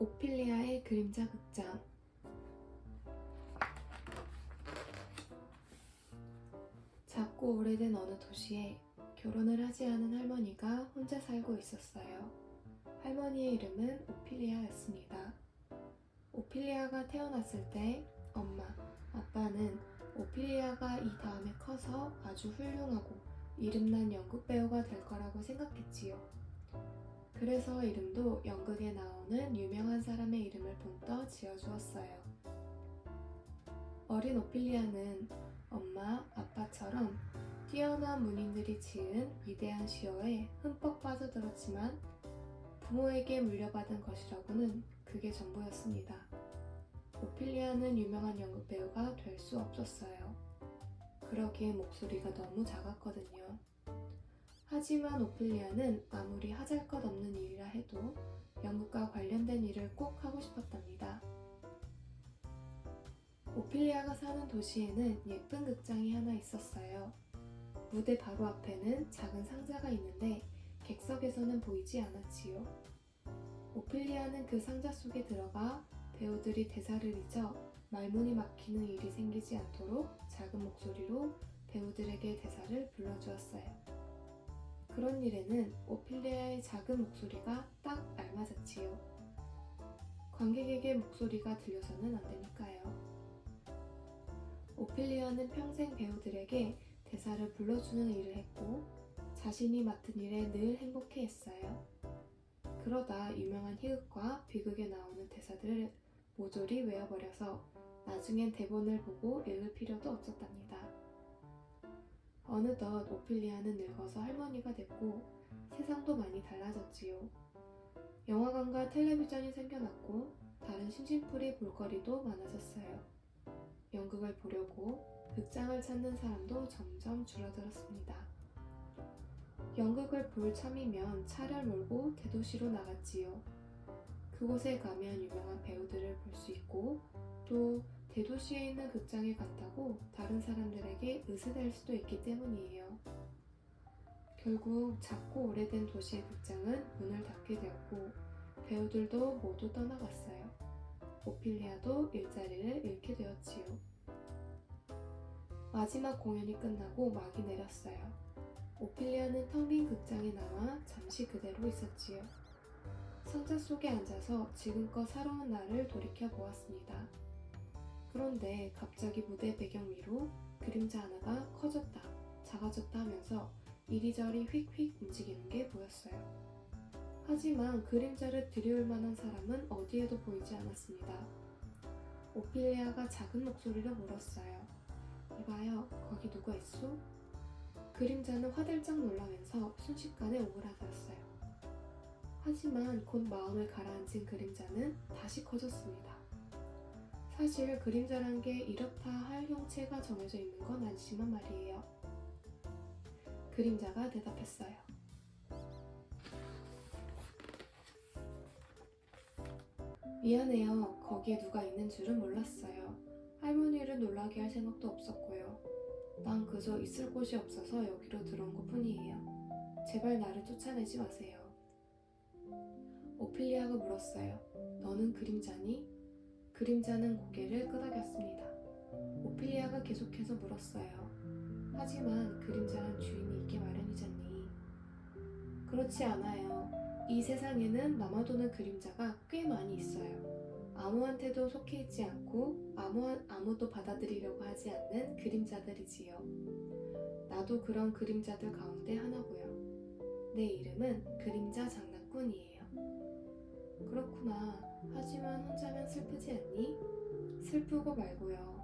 오피리아의 그림자 극장. 작고 오래된 어느 도시에 결혼을 하지 않은 할머니가 혼자 살고 있었어요. 할머니의 이름은 오피리아였습니다. 오피리아가 태어났을 때 엄마, 아빠는 오피리아가 이 다음에 커서 아주 훌륭하고 이름난 연극 배우가 될 거라고 생각했지요. 그래서 이름도 연극에 나오는 유명한 사람의 이름을 본떠 지어주었어요. 어린 오피리아는 엄마, 아빠처럼 뛰어난 문인들이 지은 위대한 시어에 흠뻑 빠져들었지만 부모에게 물려받은 것이라고는 그게 전부였습니다. 오피리아는 유명한 연극 배우가 될 수 없었어요. 그러기에 목소리가 너무 작았거든요. 하지만 오피리아는 아무리 하잘것없는 일이라 해도 연극과 관련된 일을 꼭 하고 싶었답니다. 오피리아가 사는 도시에는 예쁜 극장이 하나 있었어요. 무대 바로 앞에는 작은 상자가 있는데 객석에서는 보이지 않았지요. 오피리아는 그 상자 속에 들어가 배우들이 대사를 잊어 말문이 막히는 일이 생기지 않도록 작은 목소리로 배우들에게 대사를 불러주었어요. 그런 일에는 오피리아의 작은 목소리가 딱 알맞았지요. 관객에게 목소리가 들려서는 안 되니까요. 오피리아는 평생 배우들에게 대사를 불러주는 일을 했고 자신이 맡은 일에 늘 행복해했어요. 그러다 유명한 희극과 비극에 나오는 대사들을 모조리 외워버려서 나중엔 대본을 보고 읽을 필요도 없었답니다. 어느덧 오피리아는 늙어서 할머니가 됐고 세상도 많이 달라졌지요. 영화관과 텔레비전이 생겨났고 다른 심심풀이 볼거리도 많아졌어요. 연극을 보려고 극장을 찾는 사람도 점점 줄어들었습니다. 연극을 볼 참이면 차를 몰고 대도시로 나갔지요. 그곳에 가면 유명한 배우들을 볼 수 있고 또 대도시에 있는 극장에 갔다고 다른 사람들에게 의스될 수도 있기 때문이에요. 결국 작고 오래된 도시의 극장은 문을 닫게 되었고 배우들도 모두 떠나갔어요. 오피리아도 일자리를 잃게 되었지요. 마지막 공연이 끝나고 막이 내렸어요. 오피리아는 텅 빈 극장에 나와 잠시 그대로 있었지요. 상자 속에 앉아서 지금껏 살아온 날을 돌이켜 보았습니다. 그런데 갑자기 무대 배경 위로 그림자 하나가 커졌다, 작아졌다 하면서 이리저리 휙휙 움직이는 게 보였어요. 하지만 그림자를 들이올 만한 사람은 어디에도 보이지 않았습니다. 오피리아가 작은 목소리로 물었어요. 이봐요, 거기 누가 있어? 그림자는 화들짝 놀라면서 순식간에 오그라들었어요. 하지만 곧 마음을 가라앉힌 그림자는 다시 커졌습니다. 사실 그림자란 게 이렇다 할 형체가 정해져 있는 건 아니지만 말이에요. 그림자가 대답했어요. 미안해요. 거기에 누가 있는 줄은 몰랐어요. 할머니를 놀라게 할 생각도 없었고요. 난 그저 있을 곳이 없어서 여기로 들어온 것 뿐이에요. 제발 나를 쫓아내지 마세요. 오피리아가 물었어요. 너는 그림자니? 그림자는 고개를 끄덕였습니다. 오피리아가 계속해서 물었어요. 하지만 그림자란 주인이 있기 마련이잖니. 그렇지 않아요. 이 세상에는 남아도는 그림자가 꽤 많이 있어요. 아무한테도 속해 있지 않고 아무도 받아들이려고 하지 않는 그림자들이지요. 나도 그런 그림자들 가운데 하나고요. 내 이름은 그림자 장난꾼이에요. 그렇구나. 하지만 혼자면 슬프지 않니? 슬프고 말고요.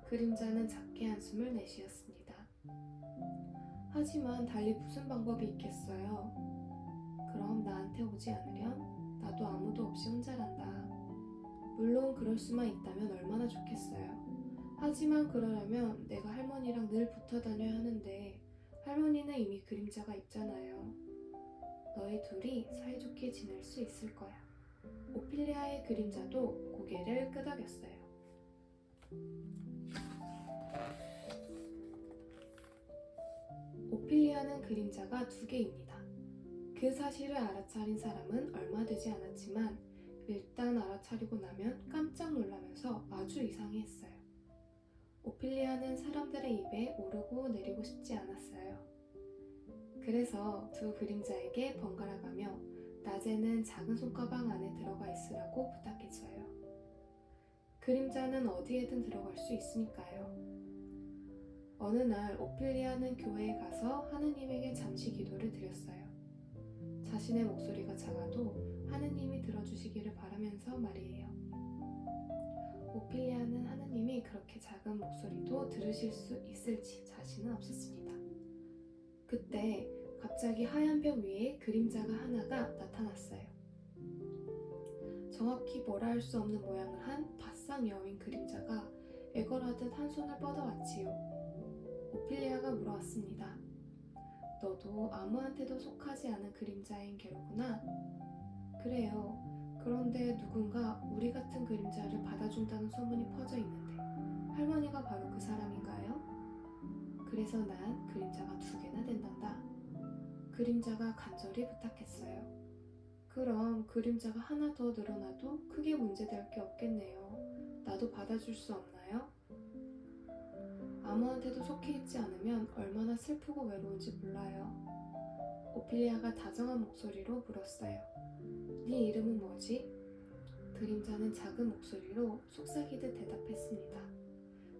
그림자는 작게 한숨을 내쉬었습니다. 하지만 달리 무슨 방법이 있겠어요? 그럼 나한테 오지 않으렴? 나도 아무도 없이 혼자란다. 물론 그럴 수만 있다면 얼마나 좋겠어요. 하지만 그러려면 내가 할머니랑 늘 붙어 다녀야 하는데 할머니는 이미 그림자가 있잖아요. 너희 둘이 사이좋게 지낼 수 있을 거야. 오피리아의 그림자도 고개를 끄덕였어요. 오피리아는 그림자가 2개입니다. 그 사실을 알아차린 사람은 얼마 되지 않았지만 일단 알아차리고 나면 깜짝 놀라면서 아주 이상해했어요. 오피리아는 사람들의 입에 오르고 내리고 싶지 않았어요. 그래서 두 그림자에게 번갈아가며 낮에는 작은 손가방 안에 들어가 있으라고 부탁했어요. 그림자는 어디에든 들어갈 수 있으니까요. 어느 날 오피리아는 교회에 가서 하느님에게 잠시 기도를 드렸어요. 자신의 목소리가 작아도 하느님이 들어주시기를 바라면서 말이에요. 오피리아는 하느님이 그렇게 작은 목소리도 들으실 수 있을지 자신은 없었습니다. 그때 갑자기 하얀 벽 위에 그림자가 하나가 나타났어요. 정확히 뭐라 할 수 없는 모양을 한 바싹 여민 그림자가 애걸하듯 한 손을 뻗어왔지요. 오피리아가 물어왔습니다. 너도 아무한테도 속하지 않은 그림자인 게로구나. 그래요. 그런데 누군가 우리 같은 그림자를 받아준다는 소문이 퍼져 있는데 할머니가 바로 그 사람인가요? 그래서 난 그림자가 2개나 된단다. 그림자가 간절히 부탁했어요. 그럼 그림자가 하나 더 늘어나도 크게 문제될 게 없겠네요. 나도 받아줄 수 없나요? 아무한테도 속해 있지 않으면 얼마나 슬프고 외로운지 몰라요. 오피리아가 다정한 목소리로 물었어요. 네 이름은 뭐지? 그림자는 작은 목소리로 속삭이듯 대답했습니다.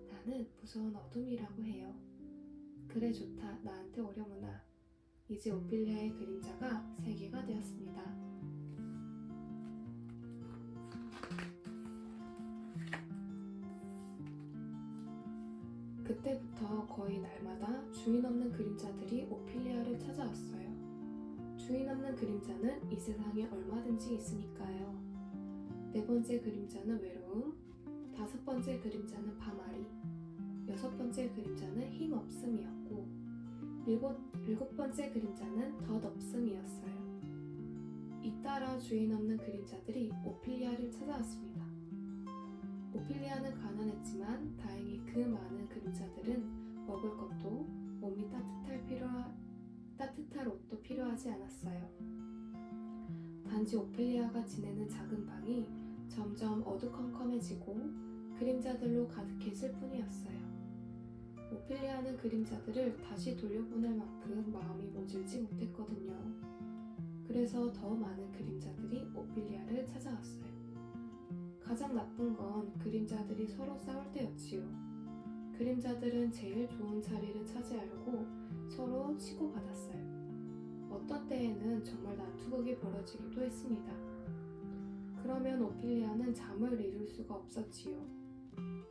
나는 무서운 어둠이라고 해요. 그래 좋다. 나한테 오려무나. 이제 오피리아의 그림자가 3개가 되었습니다. 그때부터 거의 날마다 주인 없는 그림자들이 오피리아를 찾아왔어요. 주인 없는 그림자는 이 세상에 얼마든지 있으니까요. 4번째 그림자는 외로움, 5번째 그림자는 밤아리, 6번째 그림자는 힘없음이었고 7번째 그림자는 덧없음이었어요. 잇따라 주인 없는 그림자들이 오피리아를 찾아왔습니다. 오피리아는 가난했지만 다행히 그 많은 그림자들은 먹을 것도 몸이 따뜻할 옷도 필요하지 않았어요. 단지 오피리아가 지내는 작은 방이 점점 어두컴컴해지고 그림자들로 가득해질 뿐이었어요. 오피리아는 그림자들을 다시 돌려보낼 만큼 마음이 모질지 못했거든요. 그래서 더 많은 그림자들이 오피리아를 찾아왔어요. 가장 나쁜 건 그림자들이 서로 싸울 때였지요. 그림자들은 제일 좋은 자리를 차지하려고 서로 치고받았어요. 어떤 때에는 정말 난투극이 벌어지기도 했습니다. 그러면 오피리아는 잠을 이룰 수가 없었지요.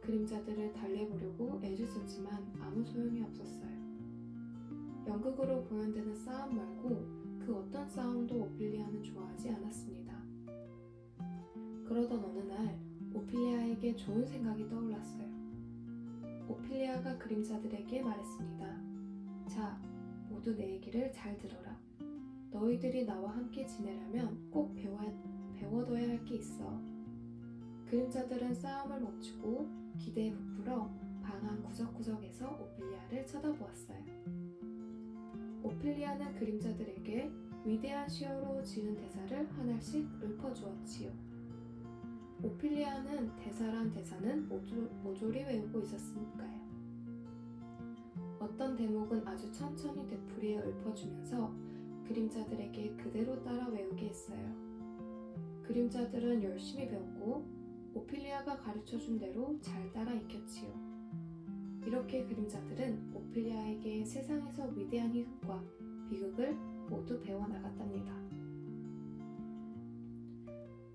그림자들을 달래보려고 애를 썼지만 아무 소용이 없었어요. 연극으로 공연되는 싸움 말고 그 어떤 싸움도 오피리아는 좋아하지 않았습니다. 그러던 어느 날 오피리아에게 좋은 생각이 떠올랐어요. 오피리아가 그림자들에게 말했습니다. 자, 모두 내 얘기를 잘 들어라. 너희들이 나와 함께 지내려면 꼭 배워둬야 할 게 있어. 그림자들은 싸움을 멈추고 기대에 부풀어 방 한 구석구석에서 오피리아를 쳐다보았어요. 오피리아는 그림자들에게 위대한 시어로 지은 대사를 하나씩 읊어주었지요. 오피리아는 대사란 대사는 모조리 외우고 있었으니까요. 어떤 대목은 아주 천천히 되풀이해 읊어주면서 그림자들에게 그대로 따라 외우게 했어요. 그림자들은 열심히 배웠고 오피리아가 가르쳐준 대로 잘 따라 익혔지요. 이렇게 그림자들은 오피리아에게 세상에서 위대한 희극과 비극을 모두 배워나갔답니다.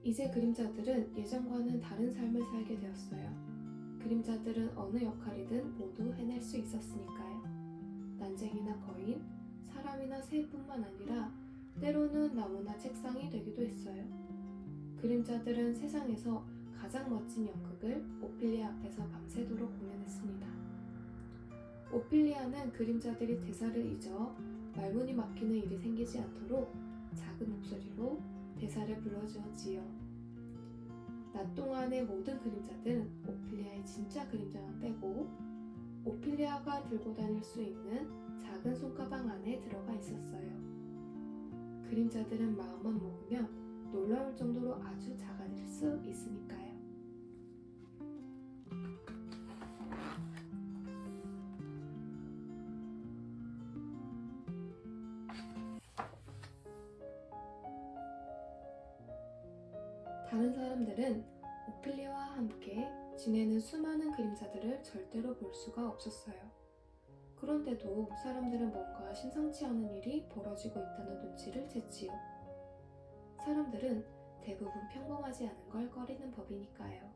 이제 그림자들은 예전과는 다른 삶을 살게 되었어요. 그림자들은 어느 역할이든 모두 해낼 수 있었으니까요. 난쟁이나 거인, 사람이나 새뿐만 아니라 때로는 나무나 책상이 되기도 했어요. 그림자들은 세상에서 가장 멋진 연극을 오피리아 앞에서 밤새도록 공연했습니다. 오피리아는 그림자들이 대사를 잊어 말문이 막히는 일이 생기지 않도록 작은 목소리로 대사를 불러주었지요. 낮 동안의 모든 그림자들은 오피리아의 진짜 그림자만 빼고 오피리아가 들고 다닐 수 있는 작은 손가방 안에 들어가 있었어요. 그림자들은 마음만 먹으면 놀라울 정도로 아주 작아질 수 있으니까요. 다른 사람들은 오피리아와 함께 지내는 수많은 그림자들을 절대로 볼 수가 없었어요. 그런데도 사람들은 뭔가 심상치 않은 일이 벌어지고 있다는 눈치를 챘지요. 사람들은 대부분 평범하지 않은 걸 꺼리는 법이니까요.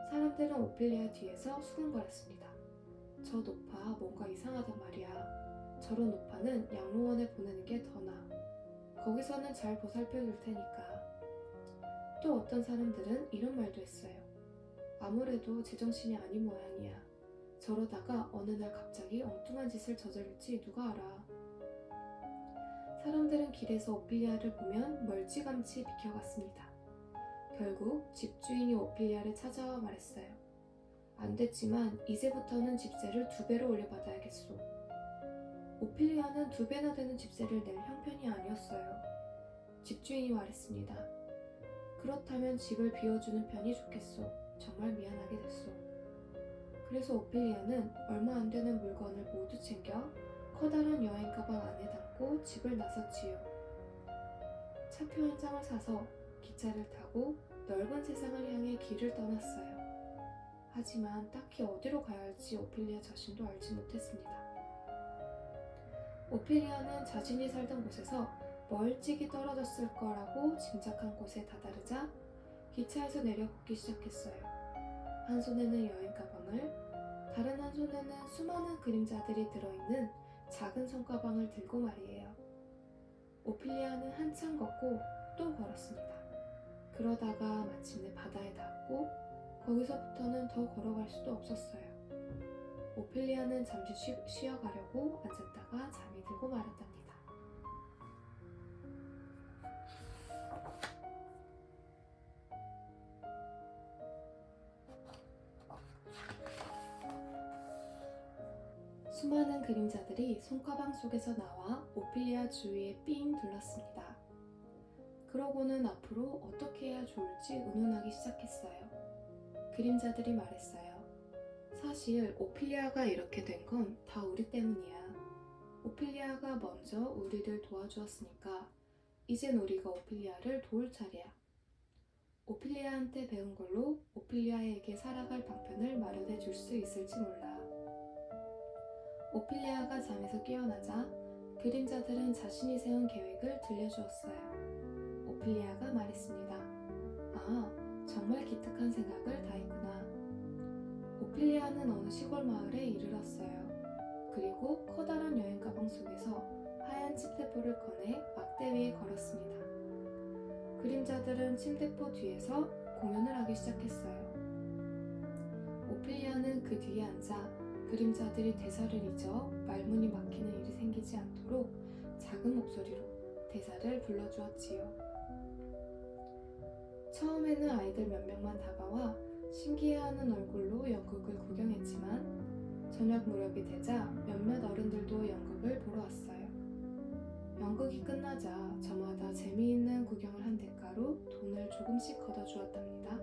사람들은 오피리아 뒤에서 수군거렸습니다. 저 노파 뭔가 이상하단 말이야. 저런 노파는 양로원에 보내는 게 더 나아. 거기서는 잘 보살펴줄 테니까. 또 어떤 사람들은 이런 말도 했어요. 아무래도 제정신이 아닌 모양이야. 저러다가 어느 날 갑자기 엉뚱한 짓을 저지를지 누가 알아. 사람들은 길에서 오피리아를 보면 멀찌감치 비켜갔습니다. 결국 집주인이 오피리아를 찾아와 말했어요. 안 됐지만 이제부터는 집세를 2배로 올려받아야겠소. 오피리아는 2배나 되는 집세를 낼 형편이 아니었어요. 집주인이 말했습니다. 그렇다면 집을 비워주는 편이 좋겠소. 정말 미안하게 됐소. 그래서 오피리아는 얼마 안 되는 물건을 모두 챙겨 커다란 여행 가방 안에 담고 집을 나섰지요. 차표 한 장을 사서 기차를 타고 넓은 세상을 향해 길을 떠났어요. 하지만 딱히 어디로 가야 할지 오피리아 자신도 알지 못했습니다. 오피리아는 자신이 살던 곳에서 멀찍이 떨어졌을 거라고 짐작한 곳에 다다르자 기차에서 내려 걷기 시작했어요. 한 손에는 여행 가방을, 다른 한 손에는 수많은 그림자들이 들어있는 작은 손가방을 들고 말이에요. 오피리아는 한참 걷고 또 걸었습니다. 그러다가 마침내 바다에 닿았고 거기서부터는 더 걸어갈 수도 없었어요. 오피리아는 잠시 쉬어가려고 앉았다가 잠이 들고 말았답니다. 수많은 그림자들이 손가방 속에서 나와 오피리아 주위에 삥 둘렀습니다. 그러고는 앞으로 어떻게 해야 좋을지 의논하기 시작했어요. 그림자들이 말했어요. 사실 오피리아가 이렇게 된 건 다 우리 때문이야. 오피리아가 먼저 우리를 도와주었으니까 이젠 우리가 오피리아를 도울 차례야. 오피리아한테 배운 걸로 오피리아에게 살아갈 방편을 마련해 줄 수 있을지 몰라. 오피리아가 잠에서 깨어나자 그림자들은 자신이 세운 계획을 들려주었어요. 오피리아가 말했습니다. 아, 정말 기특한 생각을 다 했구나. 오피리아는 어느 시골 마을에 이르렀어요. 그리고 커다란 여행 가방 속에서 하얀 침대포를 꺼내 막대 위에 걸었습니다. 그림자들은 침대포 뒤에서 공연을 하기 시작했어요. 오피리아는 그 뒤에 앉아 그림자들이 대사를 잊어 말문이 막히는 일이 생기지 않도록 작은 목소리로 대사를 불러주었지요. 처음에는 아이들 몇 명만 다가와 신기해하는 얼굴로 연극을 구경했지만 저녁 무렵이 되자 몇몇 어른들도 연극을 보러 왔어요. 연극이 끝나자 저마다 재미있는 구경을 한 대가로 돈을 조금씩 걷어주었답니다.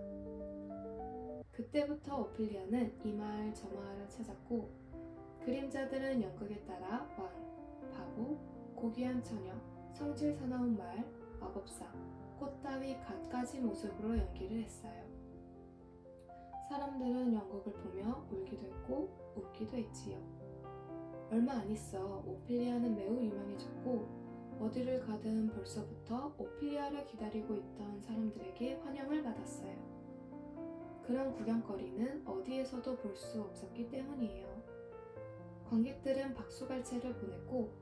그때부터 오피리아는 이 마을 저 마을을 찾았고 그림자들은 연극에 따라 왕, 바보, 고귀한 처녀, 성질 사나운 말, 마법사, 꽃 따위 갖가지 모습으로 연기를 했어요. 사람들은 연극을 보며 울기도 했고 웃기도 했지요. 얼마 안 있어 오피리아는 매우 유명해졌고 어디를 가든 벌써부터 오피리아를 기다리고 있던 사람들에게 환영을 받았어요. 그런 구경거리는 어디에서도 볼 수 없었기 때문이에요. 관객들은 박수갈채를 보냈고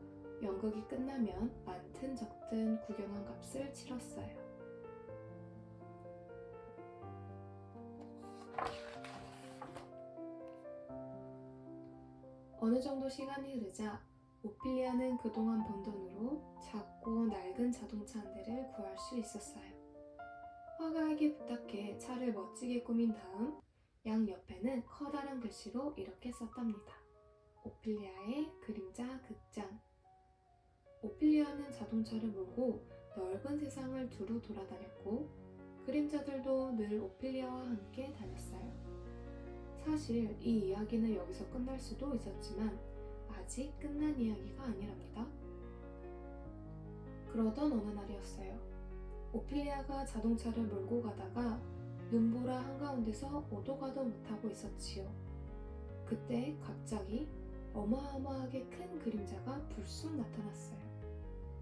연극이 끝나면 많든 적든 구경한 값을 치렀어요. 어느 정도 시간이 흐르자 오피리아는 그동안 번 돈으로 작고 낡은 자동차 한 대를 구할 수 있었어요. 화가에게 부탁해 차를 멋지게 꾸민 다음 양 옆에는 커다란 글씨로 이렇게 썼답니다. 오피리아의 그림자 극장. 오피리아는 자동차를 몰고 넓은 세상을 두루 돌아다녔고 그림자들도 늘 오피리아와 함께 다녔어요. 사실 이 이야기는 여기서 끝날 수도 있었지만 아직 끝난 이야기가 아니랍니다. 그러던 어느 날이었어요. 오피리아가 자동차를 몰고 가다가 눈보라 한가운데서 오도 가도 못하고 있었지요. 그때 갑자기 어마어마하게 큰 그림자가 불쑥 나타났어요.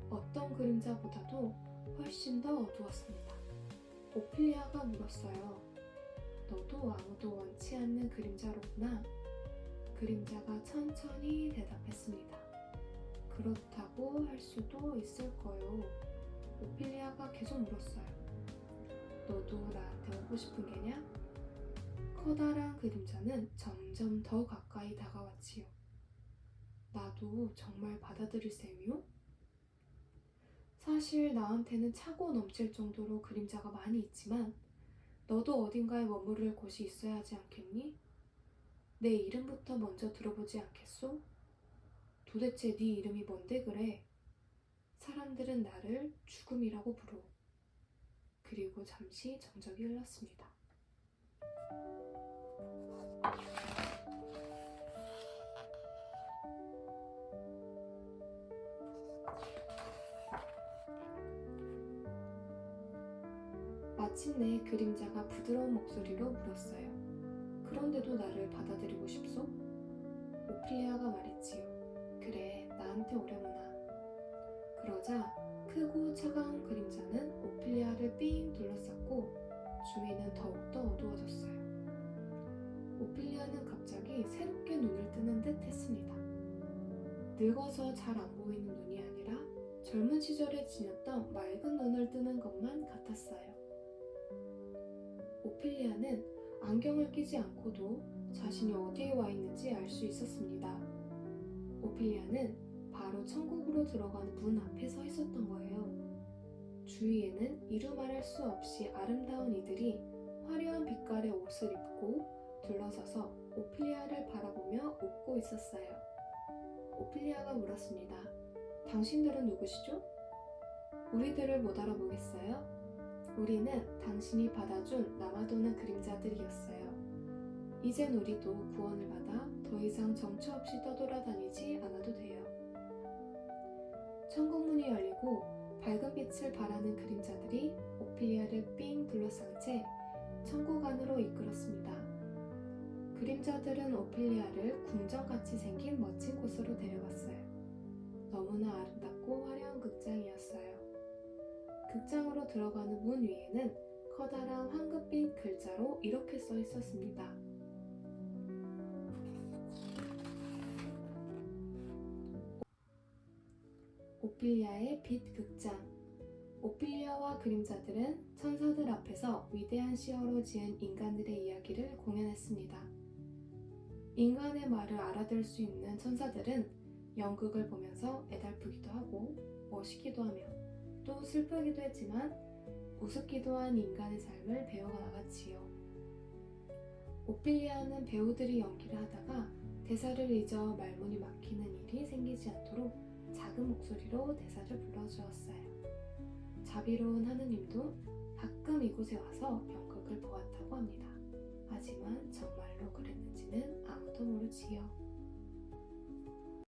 어떤 그림자보다도 훨씬 더 어두웠습니다. 오피리아가 물었어요. 너도 아무도 원치 않는 그림자로구나. 그림자가 천천히 대답했습니다. 그렇다고 할 수도 있을 거요. 오피리아가 계속 물었어요. 너도 나한테 오고 싶은 게냐? 커다란 그림자는 점점 더 가까이 다가왔지요. 나도 정말 받아들일 셈이요? 사실 나한테는 차고 넘칠 정도로 그림자가 많이 있지만 너도 어딘가에 머무를 곳이 있어야 하지 않겠니? 내 이름부터 먼저 들어보지 않겠소? 도대체 네 이름이 뭔데 그래? 사람들은 나를 죽음이라고 부르. 그리고 잠시 정적이 흘렀습니다. 마침내 그림자가 부드러운 목소리로 물었어요. 그런데도 나를 받아들이고 싶소? 오피리아가 말했지요. 그래, 나한테 오려무나. 그러자 크고 차가운 그림자는 오피리아를 삥 둘러쌌고 주위는 더욱더 어두워졌어요. 오피리아는 갑자기 새롭게 눈을 뜨는 듯 했습니다. 늙어서 잘 안 보이는 눈이 아니라 젊은 시절에 지녔던 맑은 눈을 뜨는 것만 같았어요. 오피리아는 안경을 끼지 않고도 자신이 어디에 와 있는지 알 수 있었습니다. 오피리아는 바로 천국으로 들어가는 문 앞에 서 있었던 거예요. 주위에는 이루 말할 수 없이 아름다운 이들이 화려한 빛깔의 옷을 입고 둘러서서 오피리아를 바라보며 웃고 있었어요. 오피리아가 물었습니다. 당신들은 누구시죠? 우리들을 못 알아보겠어요? 우리는 당신이 받아준 남아도는 그림자들이었어요. 이젠 우리도 구원을 받아 더 이상 정처 없이 떠돌아다니지 않아도 돼요. 천국문이 열리고 밝은 빛을 발하는 그림자들이 오피리아를 삥 둘러싼 채 천국 안으로 이끌었습니다. 그림자들은 오피리아를 궁전같이 생긴 멋진 곳으로 데려갔어요. 너무나 아름답고 화려한 극장이었어요. 극장으로 들어가는 문 위에는 커다란 황금빛 글자로 이렇게 써 있었습니다. 오피리아의 빛 극장. 오피리아와 그림자들은 천사들 앞에서 위대한 시어로 지은 인간들의 이야기를 공연했습니다. 인간의 말을 알아들을 수 있는 천사들은 연극을 보면서 애달프기도 하고 멋있기도 하며 또 슬프기도 했지만 우습기도 한 인간의 삶을 배워가 나갔지요. 오피리아는 배우들이 연기를 하다가 대사를 잊어 말문이 막히는 일이 생기지 않도록 작은 목소리로 대사를 불러주었어요. 자비로운 하느님도 가끔 이곳에 와서 연극을 보았다고 합니다. 하지만 정말로 그랬는지는 아무도 모르지요.